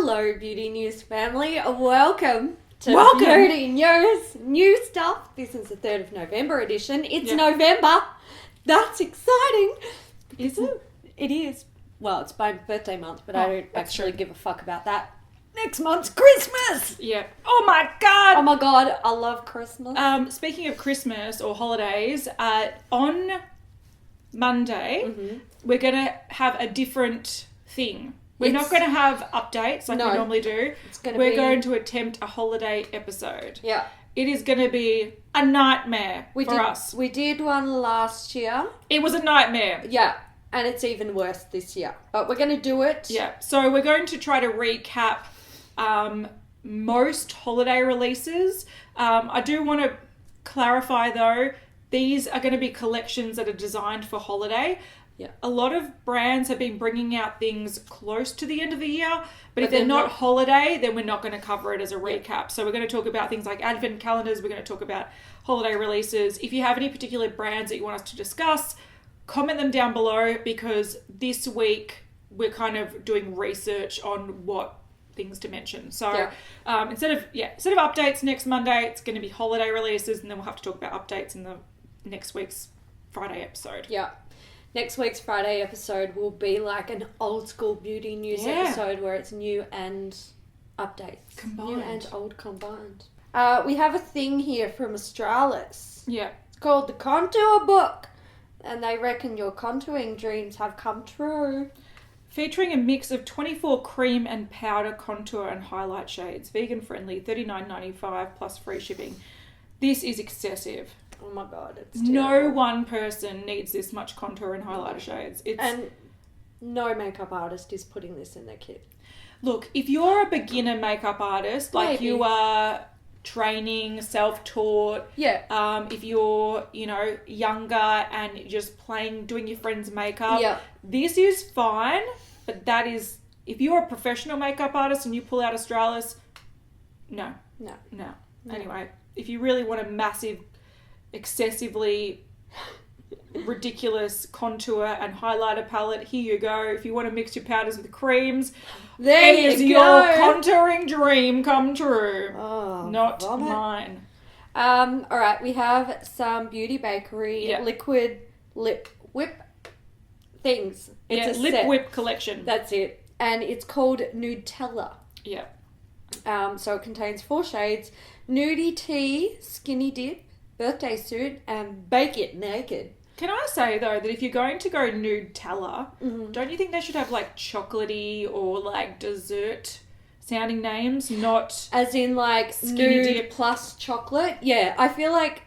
Hello, Beauty News family. Welcome to Beauty News New Stuff. This is the 3rd of November edition. It's November. That's exciting. Is it? It is. Well, it's my birthday month, but I don't actually give a fuck about that. Next month's Christmas. Yeah. Oh my God. Oh my God, I love Christmas. Speaking of Christmas or holidays, on Monday, we're going to have a different thing. We're not going to have updates like we normally do. We're going to attempt a holiday episode. Yeah. It is going to be a nightmare for us. We did one last year. It was a nightmare. Yeah. And it's even worse this year. But we're going to do it. Yeah. So we're going to try to recap most holiday releases. I do want to clarify though, these are going to be collections that are designed for holiday. Yeah. A lot of brands have been bringing out things close to the end of the year, but if they're not holiday, then we're not going to cover it as a recap. Yeah. So we're going to talk about things like advent calendars. We're going to talk about holiday releases. If you have any particular brands that you want us to discuss, comment them down below, because this week we're kind of doing research on what things to mention. So instead of updates next Monday, it's going to be holiday releases, and then we'll have to talk about updates in the next week's Friday episode. Yeah. Next week's Friday episode will be like an old school beauty news episode where it's new and updates. Combined. New and old combined. We have a thing here from Australis. Yeah. It's called the Contour Book. And they reckon your contouring dreams have come true. Featuring a mix of 24 cream and powder contour and highlight shades. Vegan friendly, $39.95 plus free shipping. This is excessive. Oh my God, it's terrible. No one person needs this much contour and highlighter shades. And no makeup artist is putting this in their kit. Look, if you're a beginner makeup artist, like you are training, self-taught, if you're, younger and you're just doing your friend's makeup, this is fine, but that is, if you're a professional makeup artist and you pull out Australis, no. Anyway, if you really want a massive, excessively ridiculous contour and highlighter palette, here you go. If you want to mix your powders with creams, there's your contouring dream come true. Not mine. Alright, we have some Beauty Bekerie liquid lip whip things. It's a lip set. whip collection. That's it. And it's called Nude-Tella. Yeah. So it contains 4 shades: Nudie Tea, Skinny Dip, Birthday Suit, and Bake It Naked. Can I say, though, that if you're going to go Nude-Tella, don't you think they should have, like, chocolatey or, like, dessert sounding names? Not as in, like, Skinny nude Dip plus chocolate? Yeah, I feel like,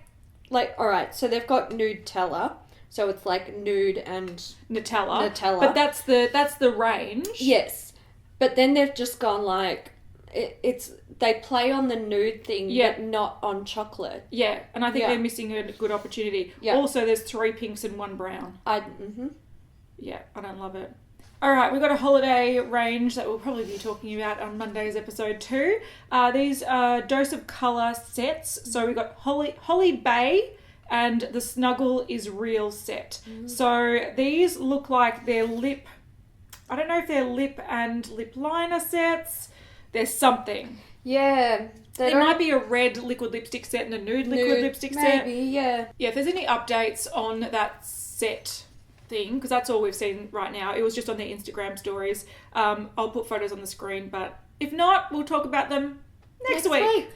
alright, so they've got Nude-Tella, so it's, like, nude and Nutella. But that's the range. Yes. But then they've just gone, like, they play on the nude thing, but not on chocolate. Yeah, and I think they're missing a good opportunity. Yeah. Also, there's 3 pinks and 1 brown. Yeah, I don't love it. All right, we've got a holiday range that we'll probably be talking about on Monday's episode too. These are Dose of Colour sets. So we've got Holly Bay and the Snuggle is Real set. So these look like they're lip... I don't know if they're lip and lip liner sets. There's something. Yeah. There might be a red liquid lipstick set and a nude liquid lipstick set. Maybe, yeah. Yeah, if there's any updates on that set thing, because that's all we've seen right now. It was just on their Instagram stories. I'll put photos on the screen, but if not, we'll talk about them next week.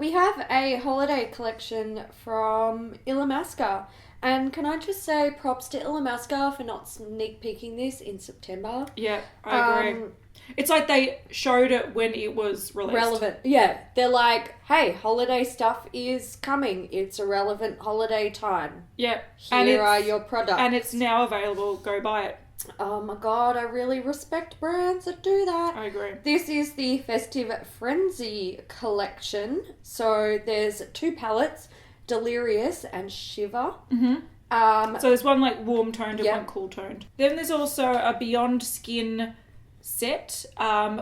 We have a holiday collection from Illamasqua. And can I just say props to Illamasqua for not sneak peeking this in September? Yeah, I agree. It's like they showed it when it was released. Relevant. Yeah. They're like, hey, holiday stuff is coming. It's a relevant holiday time. Yeah. Here are your products. And it's now available. Go buy it. Oh my God, I really respect brands that do that. I agree. This is the Festive Frenzy collection. So there's 2 palettes, Delirious and Shiver. So there's one like warm toned and one cool toned. Then there's also a Beyond Skin set,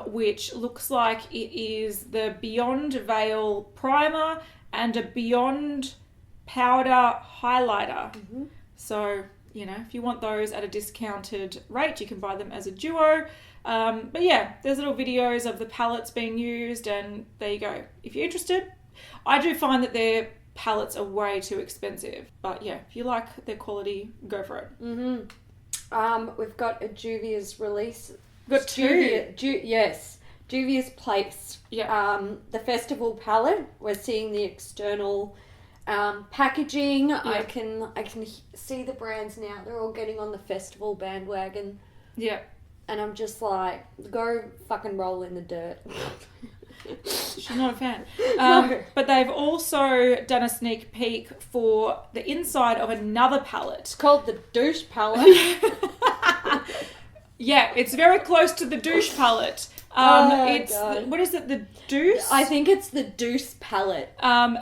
which looks like it is the Beyond Veil primer and a Beyond powder highlighter. So, if you want those at a discounted rate, you can buy them as a duo. But yeah, there's little videos of the palettes being used, and there you go. If you're interested, I do find that their palettes are way too expensive. But yeah, if you like their quality, go for it. We've got a Juvia's release. We've got two. Yes. Juvia's Place. Yeah. The festival palette. We're seeing the external packaging. Yeah. I can see the brands now. They're all getting on the festival bandwagon. Yeah. And I'm just like, go fucking roll in the dirt. She's not a fan. No. But they've also done a sneak peek for the inside of another palette. It's called the Douce palette. Yeah, it's very close to the Douche palette. God. What is it? The Douce? I think it's the Douce palette.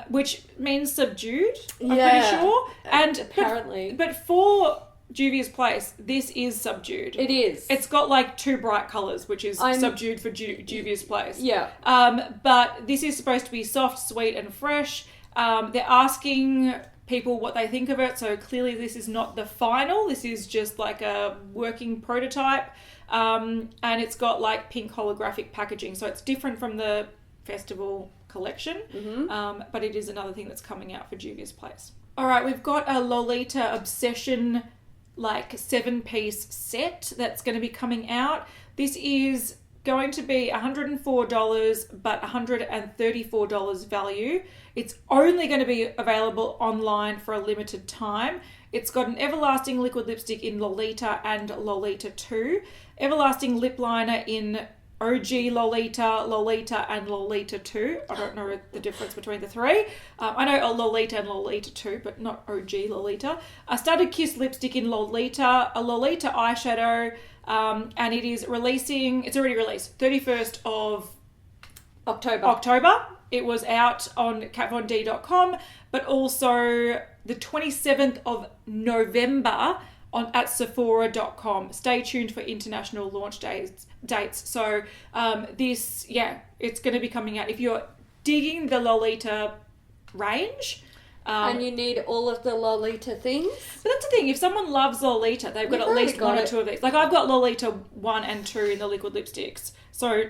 Which means subdued. I'm Yeah. pretty sure. And apparently, but for Juvia's Place, this is subdued. it is. It's got like two bright colours, which is subdued for Juvia's Place. Yeah. But this is supposed to be soft, sweet, and fresh. They're asking people what they think of it, so clearly this is not the final. This is just like a working prototype. And it's got like pink holographic packaging, so it's different from the festival collection. But it is another thing that's coming out for Juvia's Place. All right, we've got a Lolita Obsession like 7-piece set that's going to be coming out. This is going to be $104 but $134 value. It's only going to be available online for a limited time. It's got an everlasting liquid lipstick in Lolita and Lolita 2, everlasting lip liner in OG Lolita, Lolita and Lolita 2. I don't know the difference between the three. I know a Lolita and Lolita 2, but not OG Lolita. A Studded Kiss lipstick in Lolita, a Lolita eyeshadow, and it is releasing, it's already released, 31st of October. It was out on katvond.com, but also the 27th of November at Sephora.com. Stay tuned for international launch dates. So it's going to be coming out. If you're digging the Lolita range, and you need all of the Lolita things. But that's the thing, if someone loves Lolita, they've got at least one or two of these. Like I've got Lolita 1 and 2 in the liquid lipsticks. So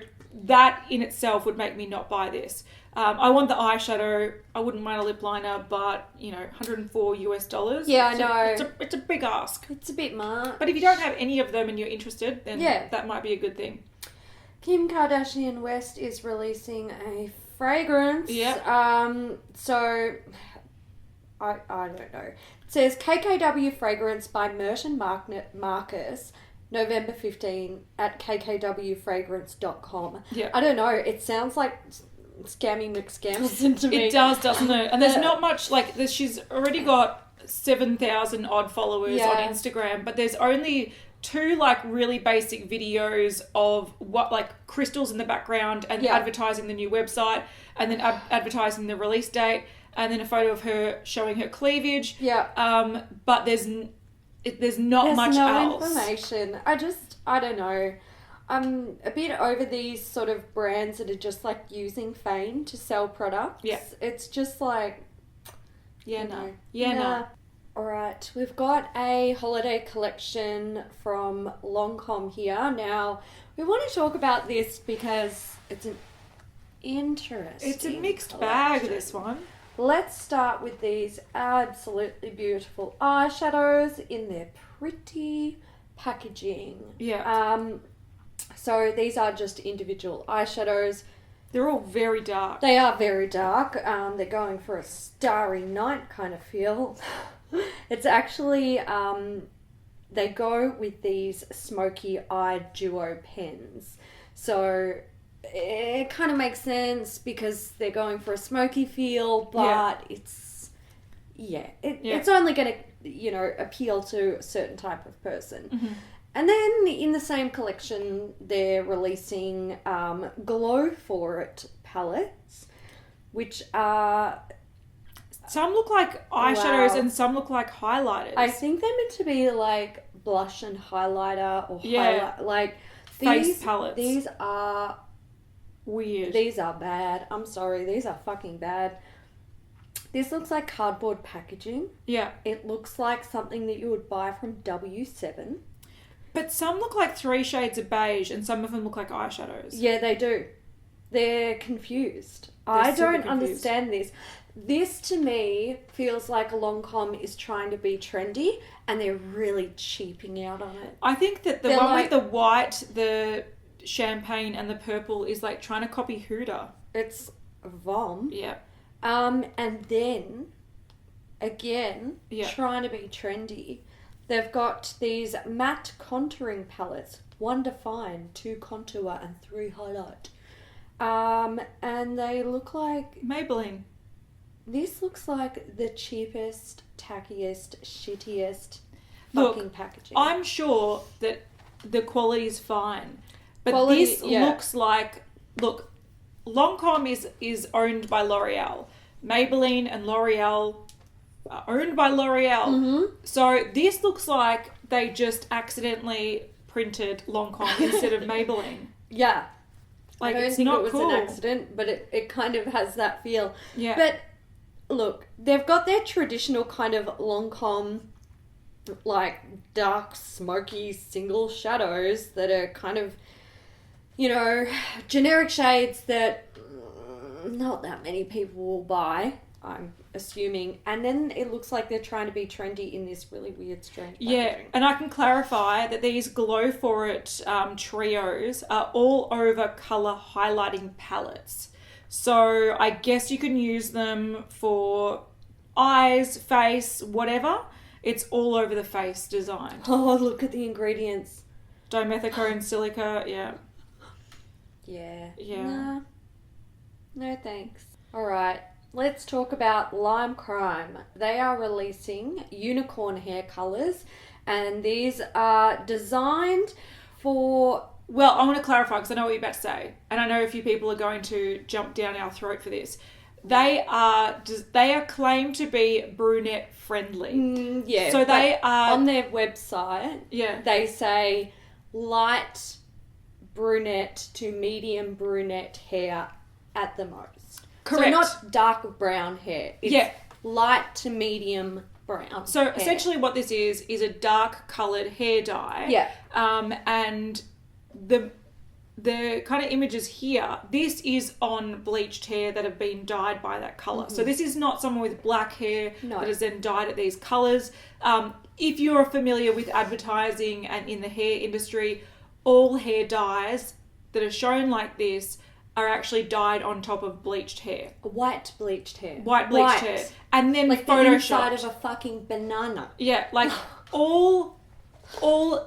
that in itself would make me not buy this. I want the eyeshadow. I wouldn't mind a lip liner, but $104. Yeah, I know. It's a big ask. It's a bit much. But if you don't have any of them and you're interested, then that might be a good thing. Kim Kardashian West is releasing a fragrance. Yeah. So I don't know. It says KKW Fragrance by Merton Marcus, November 15 at kkwfragrance.com. Yeah. I don't know. It sounds like Scammy McScammerson to me. It does, doesn't it? And there's not much, she's already got 7,000 odd followers on Instagram, but there's only 2 really basic videos of what crystals in the background and advertising the new website, and then advertising the release date, and then a photo of her showing her cleavage. Yeah. But there's not much else. Information. I don't know. I'm a bit over these sort of brands that are just using fame to sell products. Yeah. It's just no. All right, we've got a holiday collection from Lancome here. Now, we want to talk about this because it's an interesting It's a mixed collection. bag, this one. Let's start with these absolutely beautiful eyeshadows in their pretty packaging. Yeah. So these are just individual eyeshadows. They're all very dark. They are very dark. They're going for a starry night kind of feel. It's actually, they go with these smoky-eyed duo pens. So it kind of makes sense because they're going for a smoky feel, but it's only going to, appeal to a certain type of person. Mm-hmm. And then in the same collection, they're releasing Glow For It palettes, which are... Some look like eyeshadows and some look like highlighters. I think they're meant to be blush and highlighter or highlight. Face palettes. These are... weird. These are bad. I'm sorry. These are fucking bad. This looks like cardboard packaging. Yeah. It looks like something that you would buy from W7. But some look like 3 shades of beige and some of them look like eyeshadows. Yeah, they do. They're confused. I don't understand this. This, to me, feels like Lancome is trying to be trendy and they're really cheaping out on it. I think that the one with the white, the champagne and the purple is like trying to copy Huda. It's vom. Yeah. And then, again, trying to be trendy, they've got these matte contouring palettes. 1 define, 2 contour and 3 highlight. And they look like... Maybelline. This looks like the cheapest, tackiest, shittiest fucking packaging. I'm sure that the quality is fine. But this looks like... Look, Lancome is owned by L'Oreal. Maybelline and L'Oreal are owned by L'Oreal. Mm-hmm. So this looks like they just accidentally printed Lancome instead of Maybelline. Yeah. Like, I don't it's think not it was cool. an accident, but it kind of has that feel. Yeah. But look, they've got their traditional kind of Lancome, like dark, smoky, single shadows that are kind of, you know, generic shades that not that many people will buy, I'm assuming. And then it looks like they're trying to be trendy in this really weird, strange packaging. Yeah, and I can clarify that these Glow For It trios are all over colour highlighting palettes. So I guess you can use them for eyes, face, whatever. It's all over the face design. Oh, look at the ingredients. Dimethicone, silica, yeah. Yeah. Yeah. Nah. No thanks. Alright, let's talk about Lime Crime. They are releasing unicorn hair colours, and these are designed for... Well, I want to clarify because I know what you're about to say, and I know a few people are going to jump down our throat for this. They are claimed to be brunette friendly. Yeah. So they are... On their website, they say light brunette to medium brunette hair at the most. Correct. So not dark brown hair. It's light to medium brown So hair. essentially what this is a dark coloured hair dye. Yeah. And the kind of images here, this is on bleached hair that have been dyed by that colour. So this is not someone with black hair that is then dyed at these colours. If you're familiar with advertising and in the hair industry, all hair dyes that are shown like this are actually dyed on top of bleached hair. White bleached hair. White bleached hair. And then like photoshopped. the inside of a fucking banana. Yeah, like all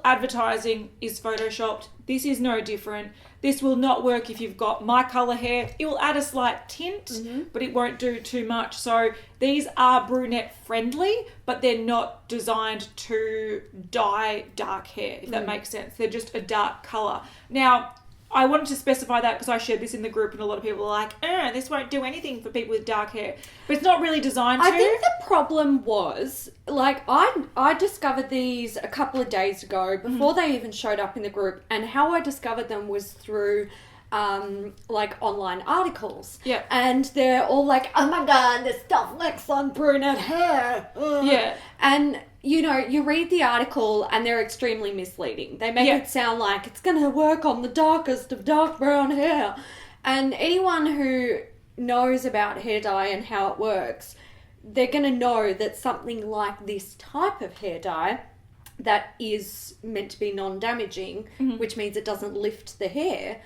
advertising is photoshopped. This is no different. This will not work if you've got my colour hair. It will add a slight tint, but it won't do too much. So these are brunette friendly, but they're not designed to dye dark hair, if that makes sense. They're just a dark colour. Now, I wanted to specify that because I shared this in the group and a lot of people are like, this won't do anything for people with dark hair. But it's not really designed to. I think the problem was, like, I discovered these a couple of days ago before they even showed up in the group, and how I discovered them was through like online articles. Yeah. And they're all like, oh my god, this stuff works on brunette hair. Ugh. Yeah. And you know, you read the article and they're extremely misleading. They make it sound like it's going to work on the darkest of dark brown hair. And anyone who knows about hair dye and how it works, they're going to know that something like this type of hair dye that is meant to be non-damaging, which means it doesn't lift the hair,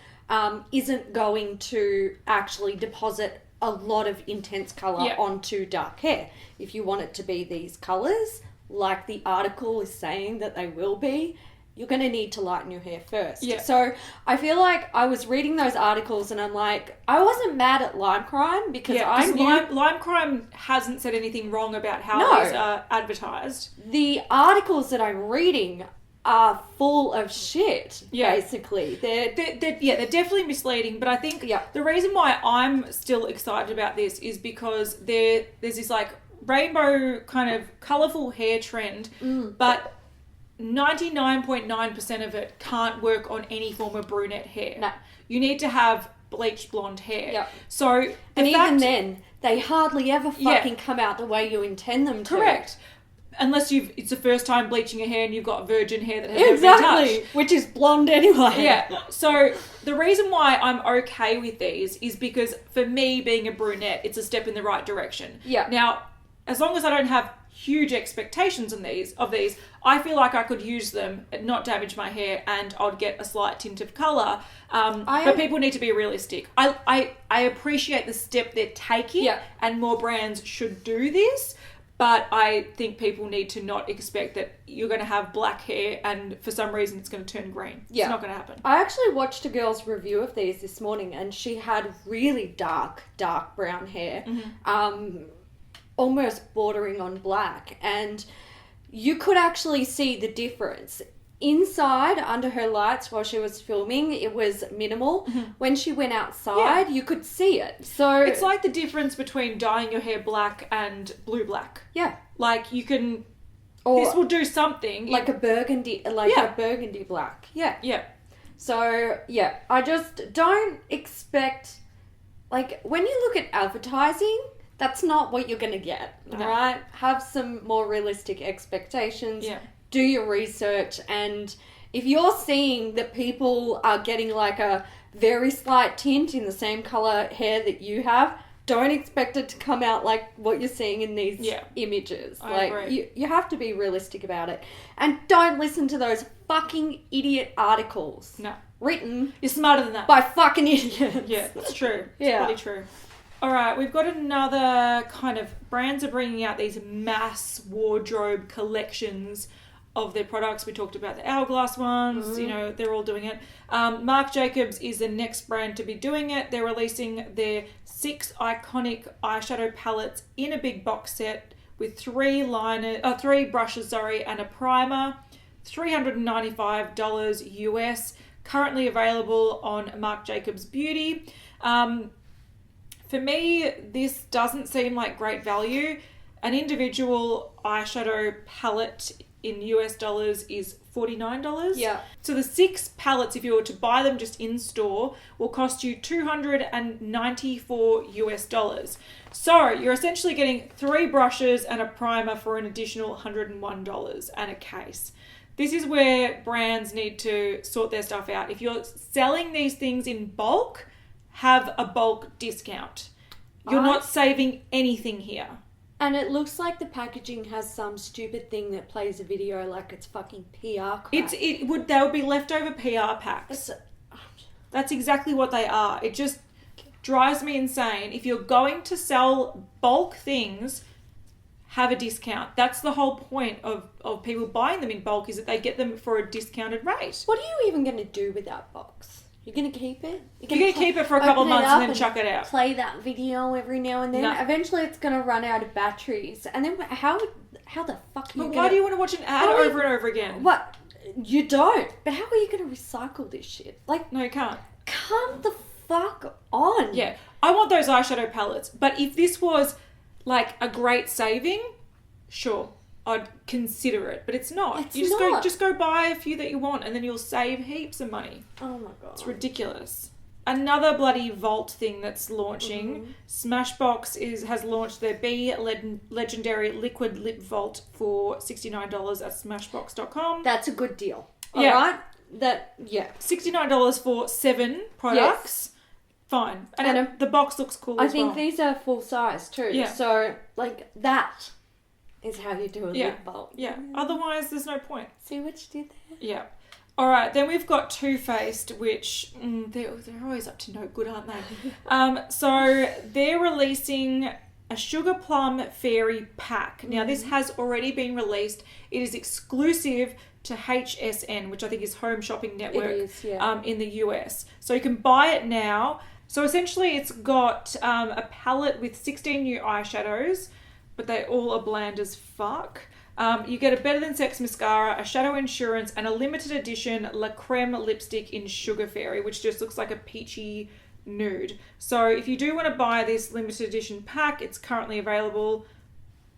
isn't going to actually deposit a lot of intense colour onto dark hair. If you want it to be these colours, like the article is saying that they will be, you're going to need to lighten your hair first. Yeah. So I feel like I was reading those articles and I'm like, I wasn't mad at Lime Crime because I knew... Lime Crime hasn't said anything wrong about how these are advertised. The articles that I'm reading are full of shit, basically. They're definitely misleading, but I think the reason why I'm still excited about this is because there's this like rainbow kind of colourful hair trend, but 99.9% of it can't work on any form of brunette hair. No. You need to have bleached blonde hair. Yep. So even then, they hardly ever fucking come out the way you intend them to. Correct. unless it's the first time bleaching your hair and you've got virgin hair that has never been touched. Which is blonde anyway. Yeah. So the reason why I'm okay with these is because for me, being a brunette, it's a step in the right direction. Yeah. Now, as long as I don't have huge expectations of these, I feel like I could use them, not damage my hair, and I'd get a slight tint of colour. But people need to be realistic. I appreciate the step they're taking, and more brands should do this. But I think people need to not expect that you're going to have black hair and for some reason it's going to turn green. Yeah. It's not going to happen. I actually watched a girl's review of these this morning and she had really dark brown hair. Almost bordering on black. And you could actually see the difference. Inside, under her lights while she was filming, it was minimal. When she went outside, you could see it. So it's like the difference between dyeing your hair black and blue-black. Yeah. Like, you can... Or this will do something. Like a burgundy, a burgundy black. Yeah. Yeah. So, yeah, I just don't expect... Like, when you look at advertising, that's not what you're going to get, right? Have some more realistic expectations. Yeah. Do your research, and if you're seeing that people are getting like a very slight tint in the same colour hair that you have, don't expect it to come out like what you're seeing in these images. I agree. You have to be realistic about it. And don't listen to those fucking idiot articles. No. Written. You're smarter than that. By fucking idiots. Yeah, that's true. It's pretty true. All right, we've got another kind of... Brands are bringing out these mass wardrobe collections of their products. We talked about the Hourglass ones, you know, they're all doing it. Marc Jacobs is the next brand to be doing it. They're releasing their 6 Eye-Conic eyeshadow palettes in a big box set with 3 brushes, and a primer. $395 US. Currently available on Marc Jacobs Beauty. For me, this doesn't seem like great value. An individual eyeshadow palette in US dollars is $49. Yeah. So the 6 palettes, if you were to buy them just in store, will cost you $294 US dollars. So you're essentially getting 3 brushes and a primer for an additional $101 and a case. This is where brands need to sort their stuff out. If you're selling these things in bulk, have a bulk discount. You're not saving anything here. And it looks like the packaging has some stupid thing that plays a video like it's fucking PR crap. They would be leftover PR packs. That's exactly what they are. It just drives me insane. If you're going to sell bulk things, have a discount. That's the whole point of people buying them in bulk, is that they get them for a discounted rate. What are you even going to do with that box? You're going to keep it? You're going to keep it for a couple of months and then chuck it out. Play that video every now and then. No. Eventually it's going to run out of batteries. And then how the fuck are you going to... Why do you want to watch an ad over and over again? What? You don't. But how are you going to recycle this shit? Like, no, you can't. Come the fuck on. Yeah. I want those eyeshadow palettes. But if this was like a great saving, sure, I'd consider it, but it's not. Just go buy a few that you want, and then you'll save heaps of money. Oh my god, it's ridiculous. Another bloody Vault thing that's launching. Smashbox has launched their Be Legendary Liquid Lip Vault for $69 at Smashbox.com. That's a good deal. All right. $69 for 7 products. Yes. Fine, and the box looks cool. I think these are full size too. Yeah. So that is how you do a lip bulb. Yeah. Otherwise, there's no point. See what you did there? Yeah. All right. Then we've got Too Faced, which they're always up to no good, aren't they? So they're releasing a Sugar Plum Fairy pack. Now, this has already been released. It is exclusive to HSN, which I think is Home Shopping Network in the US. So you can buy it now. So essentially, it's got a palette with 16 new eyeshadows, but they all are bland as fuck. You get a Better Than Sex mascara, a Shadow Insurance, and a limited edition La Creme lipstick in Sugar Fairy, which just looks like a peachy nude. So if you do want to buy this limited edition pack, it's currently available.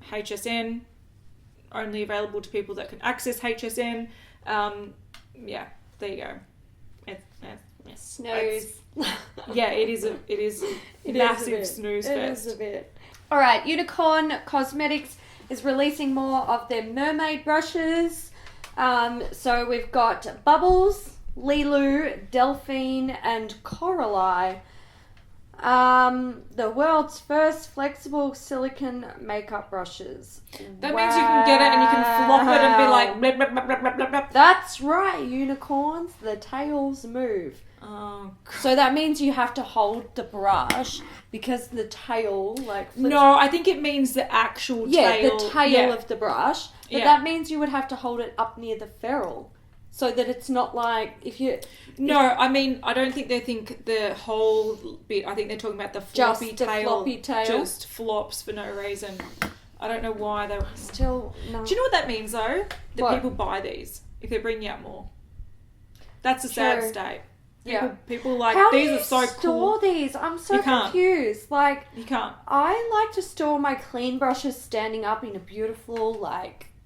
HSN, only available to people that can access HSN. There you go. Snooze. It is massive snooze fest. It is a bit. All right, Unicorn Cosmetics. is releasing more of their mermaid brushes. So we've got Bubbles, Lilu, Delphine, and Coralie. The world's first flexible silicone makeup brushes. That means you can get it and you can flop it and be like... Blip, blip, blip, blip, blip, blip. That's right, unicorns. The tails move. Oh, God. So that means you have to hold the brush because the tail flips. No, I think it means the actual tail. Yeah, the tail of the brush. But Yeah. that means you would have to hold it up near the ferrule. So that it's not like if you... No, I mean, I don't think they think the whole bit. I think they're talking about the floppy Just the tail. floppy tail. Just flops for no reason. I don't know why they... Still, no. Do you know what that means, though? That What? people buy these if they're bringing out more. That's a True. sad state. People like, How these do you are so store cool. these? I'm so You can't. confused. Like, You can't. I like to store my clean brushes standing up in a beautiful,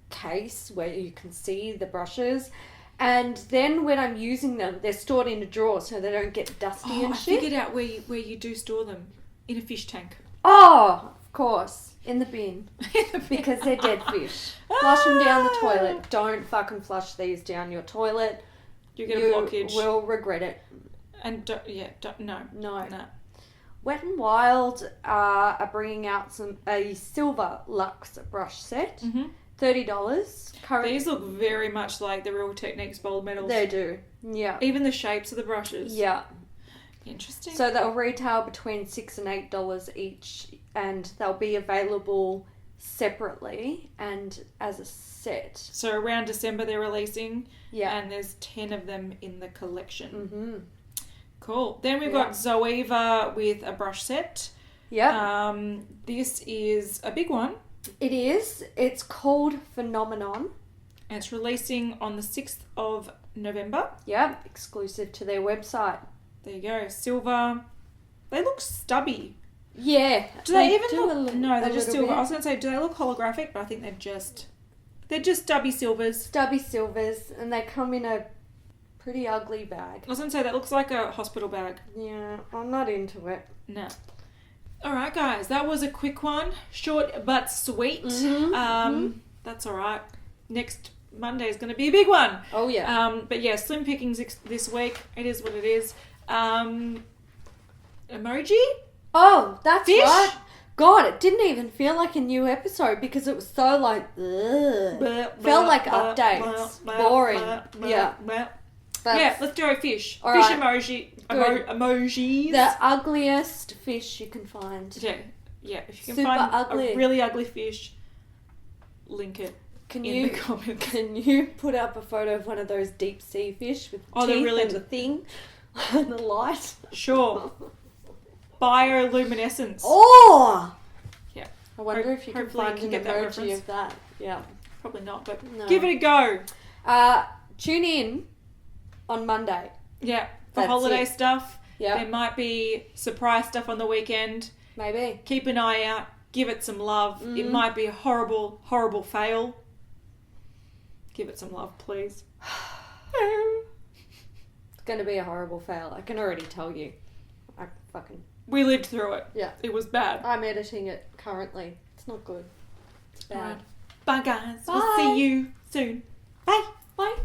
case where you can see the brushes. And then when I'm using them, they're stored in a drawer so they don't get dusty and I shit. figured out where you do store them. In a fish tank. Oh, of course. In the bin. Because they're dead fish. Flush them down the toilet. Don't fucking flush these down your toilet. You get a blockage. You will regret it. And no. No. Wet n Wild are bringing out a silver luxe brush set. Mm-hmm. $30. These look very much like the Real Techniques bold metals. They do. Yeah. Even the shapes of the brushes. Yeah. Interesting. So they'll retail between $6 and $8 each, and they'll be available separately and as a set. So around December they're releasing. Yeah. And there's 10 of them in the collection. Mm-hmm. Cool. Then we've got Zoeva with a brush set. Yeah. This is a big one. It is. It's called Phenomenon. And it's releasing on the 6th of November. Yeah. Exclusive to their website. There you go. Silver. They look stubby. Yeah. Do they even do look... No, they're just silver. bit. I was going to say, do they look holographic? But I think they're just stubby silvers. Stubby silvers, and they come in a pretty ugly bag. I was going to say, that looks like a hospital bag. Yeah, I'm not into it. No. All right, guys. That was a quick one. Short but sweet. Mm-hmm. That's all right. Next Monday is going to be a big one. Oh, yeah. But yeah, slim pickings this week. It is what it is. Emoji? Oh, that's Fish? right. God, it didn't even feel like a new episode because it was so felt like updates. Boring. Yeah. Yeah, let's do a fish. All Fish right. emoji. Good. Emojis. The ugliest fish you can find. Yeah. If you can Super find ugly. a really ugly fish, link it Can in you the comments. Can you put up a photo of one of those deep sea fish with Oh, they're teeth really and the thing and the light? Sure. Bioluminescence. Oh! Yeah. I wonder if you can Hopefully find you an can get that emoji reference. of that. Yeah. Probably not, but No. give it a go. Tune in on Monday. Yeah. For That's holiday it. stuff. Yeah. There might be surprise stuff on the weekend. Maybe. Keep an eye out. Give it some love. It might be a horrible, horrible fail. Give it some love, please. It's going to be a horrible fail. I can already tell you. We lived through it. Yeah. It was bad. I'm editing it currently. It's not good. It's bad. Alright. Bye, guys. Bye. We'll see you soon. Bye. Bye.